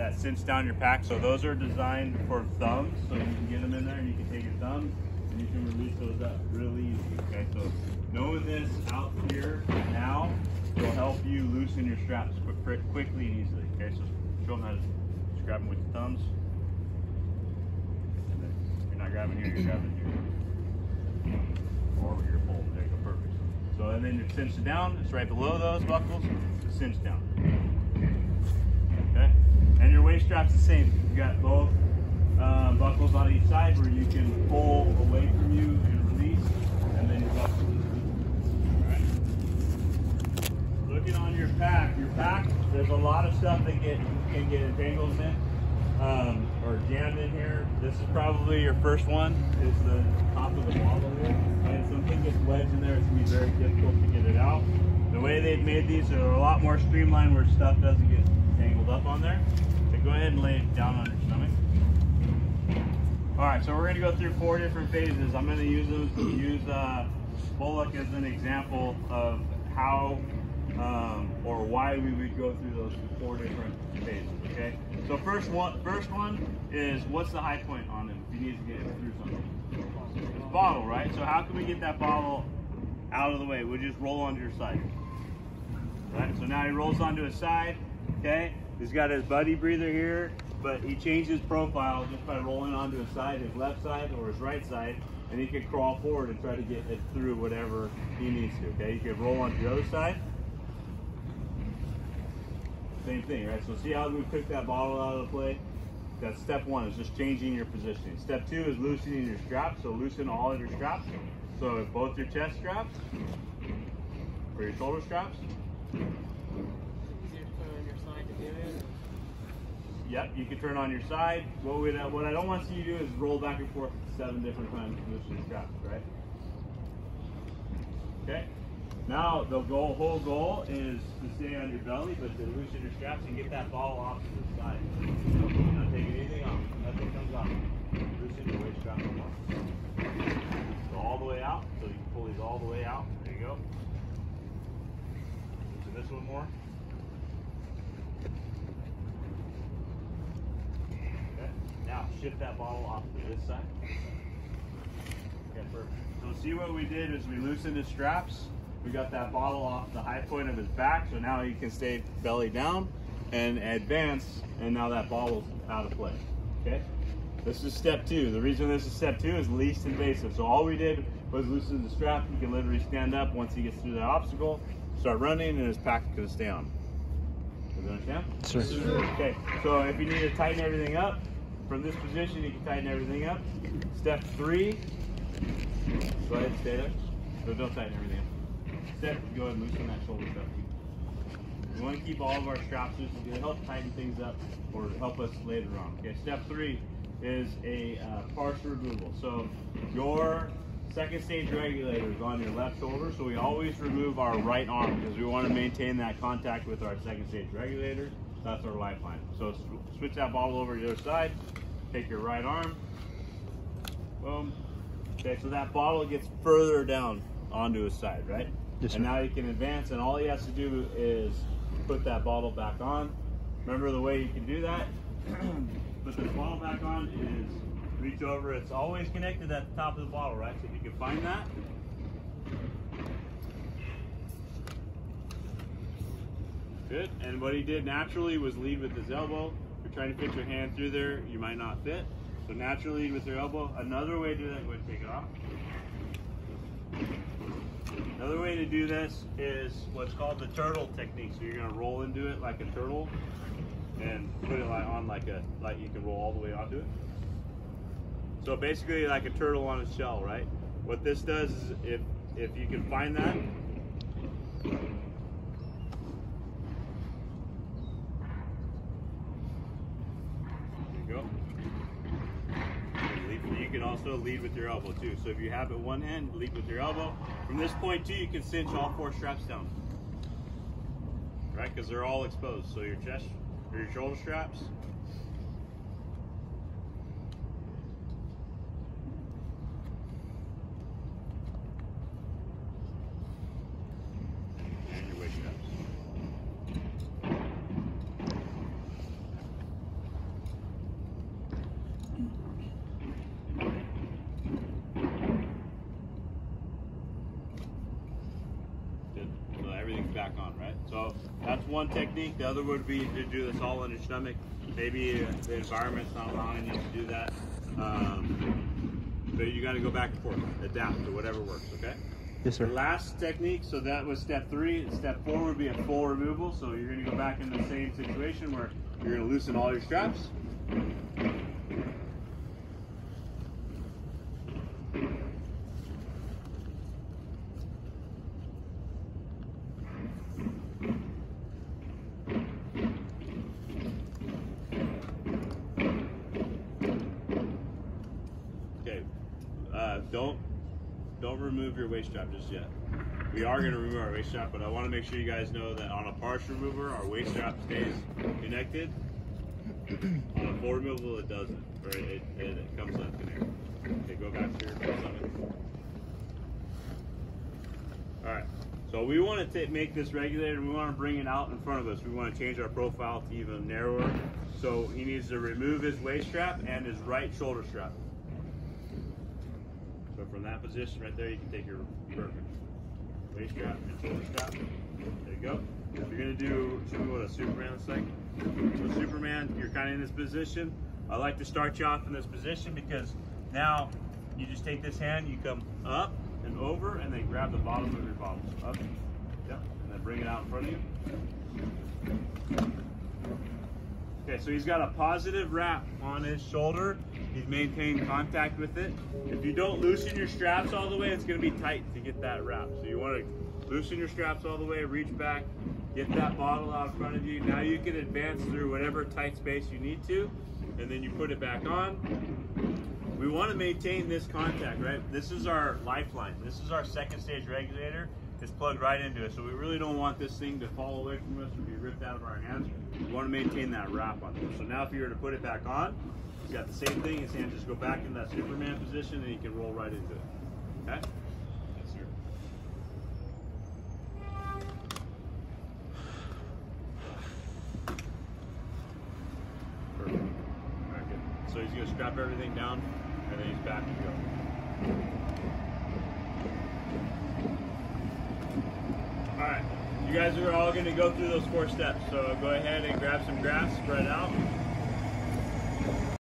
that cinch down your pack. So those are designed for thumbs, so you can get them in there and you can take your thumbs and you can release those up really easy. Okay, so knowing this out here now will help you loosen your straps quickly and easily. Okay, so show them how to just grab them with your thumbs. And then you're not grabbing here, you're grabbing here. Or your pole. There you go, perfect. So and then you cinch it down, it's right below those buckles, cinch down. Okay? And your waist strap's the same. You got both buckles on each side where you can pull away from you and release, and then your buckles. Alright. Looking on your pack, there's a lot of stuff that can get entangled in or jammed in here. This is probably your first one, is the top of the bottle here. And something gets wedged in there, it's going to be very difficult to get it out. The way they've made these are a lot more streamlined where stuff doesn't get tangled up on there. So go ahead and lay it down on your stomach. Alright, so we're going to go through 4 different phases. I'm going to use Bullock as an example of how or why we would go through those 4 different phases, okay? So first one is, what's the high point on him if you need to get through something? It's bottle, right? So how can we get that bottle out of the way? We'll just roll onto your side. Right, so now he rolls onto his side, okay? He's got his buddy breather here, but he changed his profile just by rolling onto his side, his left side or his right side, and he can crawl forward and try to get it through whatever he needs to, okay? You can roll onto the other side. Same thing, right? So see how we took that bottle out of the play? That's step 1, is just changing your positioning. Step 2 is loosening your straps, so loosen all of your straps. So both your chest straps, or your shoulder straps. Easier to turn on your side to do it? Yep, you can turn on your side. What I don't want to see you do is roll back and forth 7 different times to loosen your straps, right? Okay. Now the whole goal is to stay on your belly, but to loosen your straps and get that ball off to the side. You're not taking anything off. Nothing comes off. Loosen your waist strap off. Go all the way out, so you can pull these all the way out. There you go. Loosen this one more. Okay. Now shift that bottle off to this side. Okay, perfect. So see what we did is we loosened his straps. We got that bottle off the high point of his back, so now he can stay belly down and advance, and now that bottle's out of play. Okay? This is step 2. The reason this is step 2 is least invasive. So all we did was loosen the strap. He can literally stand up once he gets through that obstacle, start running, and his pack is going to stay on. Does you understand? Sure. Okay, so if you need to tighten everything up, from this position you can tighten everything up. Step 3, go ahead and stay there. So don't tighten everything up. Step, go ahead and loosen that shoulder strap. We want to keep all of our straps loose. It's going to help tighten things up or help us later on. Okay, step 3 is a partial removal. So your second stage regulator is on your left shoulder, so we always remove our right arm because we want to maintain that contact with our second stage regulator. That's our lifeline. So switch that bottle over to the other side, take your right arm, boom. Okay, so that bottle gets further down onto his side, right? Yes, and sir. now he can advance, and all he has to do is put that bottle back on. Remember the way you can do that? Put this bottle back on is reach over. It's always connected at the top of the bottle, right? So if you can find that. Good. And what he did naturally was lead with his elbow. If you're trying to fit your hand through there, you might not fit. So naturally lead with your elbow. Another way to do that, go ahead and take it off. Another way to do this is what's called the turtle technique. So you're going to roll into it like a turtle and put it on like you can roll all the way onto it. So basically like a turtle on a shell, right? What this does is if you can find that, there you go. You can also lead with your elbow too. So if you have it one hand, lead with your elbow. From this point too, you can cinch all 4 straps down, right? Because they're all exposed. So your chest or your shoulder straps, and your waist straps. back on, right? So that's one technique. The other would be to do this all on your stomach. Maybe the environment's not allowing you to do that. But you got to go back and forth, adapt to whatever works, okay? Yes, sir. The last technique, so that was step 3. Step 4 would be a full removal. So you're going to go back in the same situation where you're going to loosen all your straps. Okay, don't remove your waist strap just yet. We are going to remove our waist strap, but I want to make sure you guys know that on a partial remover, our waist strap stays connected. On a full removal, it doesn't, or it comes unconnected. Okay, go back to your stomach. All right, so we want to make this regulator, we want to bring it out in front of us. We want to change our profile to even narrower. So he needs to remove his waist strap and his right shoulder strap. So from that position right there, you can take your perfect waist strap and shoulder strap. There you go. If you're gonna show me what a Superman looks like. So Superman, you're kind of in this position. I like to start you off in this position because now you just take this hand, you come up and over, and then grab the bottom of your bottle. Up, yep, and then bring it out in front of you. Okay, so he's got a positive wrap on his shoulder. He's maintained contact with it. If you don't loosen your straps all the way, it's going to be tight to get that wrap. So you want to loosen your straps all the way, reach back, get that bottle out in front of you. Now you can advance through whatever tight space you need to, and then you put it back on. We want to maintain this contact, right? This is our lifeline. This is our second stage regulator. It's plugged right into it. So we really don't want this thing to fall away from us or be ripped out of our hands. We want to maintain that wrap on it. So now if you were to put it back on, he's got the same thing. His hand just go back in that Superman position and he can roll right into it. Okay? Yes, sir. Perfect. All right, good. So he's going to strap everything down and then he's back to go. All right, you guys are all going to go through those 4 steps. So go ahead and grab some grass, spread out.